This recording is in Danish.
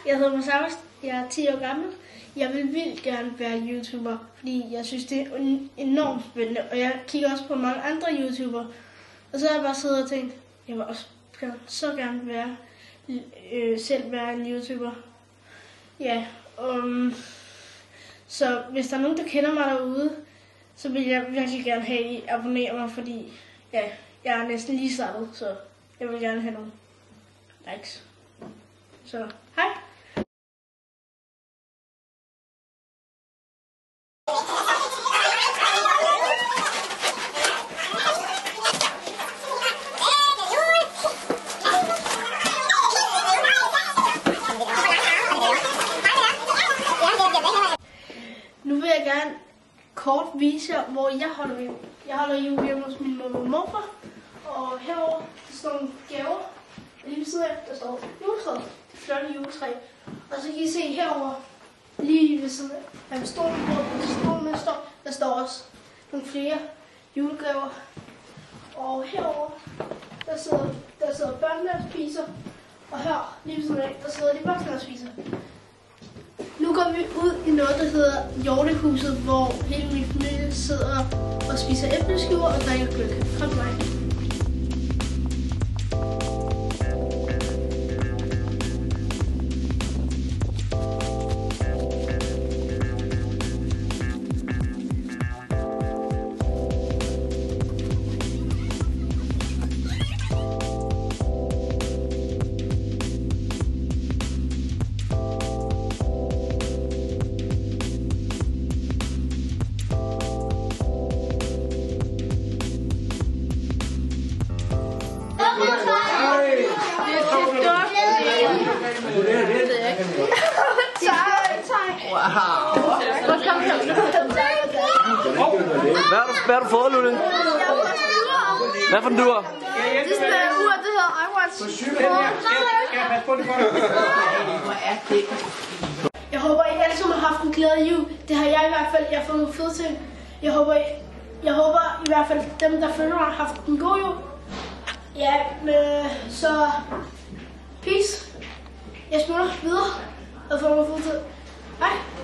Jeg hedder Masavas. Jeg er 10 år gammel. Jeg vil vildt gerne være YouTuber, fordi jeg synes, det er enormt spændende. Og jeg kigger også på mange andre YouTubere. Og så har jeg bare siddet og tænkt, jeg vil også så gerne selv være en YouTuber. Ja, så hvis der er nogen, der kender mig derude, så vil jeg virkelig gerne have, at I abonnerer mig, fordi ja, jeg er næsten lige startet, så jeg vil gerne have nogle likes. Så hej! Nu vil jeg gerne kort vise jer, hvor jeg holder jul. Jeg holder jul hjemme hos min mor og morfar. Og herovre, der står nogle gaver. Lige ved siden af, der står juletræet. Det flotte juletræ. Og så kan I se herovre, lige ved siden af stolen, der står også nogle flere julegaver. Og herovre, der sidder børnene og spiser. Og her, lige ved siden af, der sidder de voksne og spiser. Nu går vi ud i noget, der hedder Hjortehuset, hvor hele min familie sidder og spiser æbleskiver og drikker gløgg. Kom med mig. Hvad har du fået, Lulle? Hvad for en duer? Det er sådan en ur, det hedder iWatch. Jeg håber, I alle sammen har haft en glædelig jul. Det har jeg i hvert fald. Jeg har fået nogle fede ting. Jeg håber i hvert fald, dem der følger mig har haft en god jul. Ja, så peace. Jeg smutter videre og får nogle fede ting. Hej.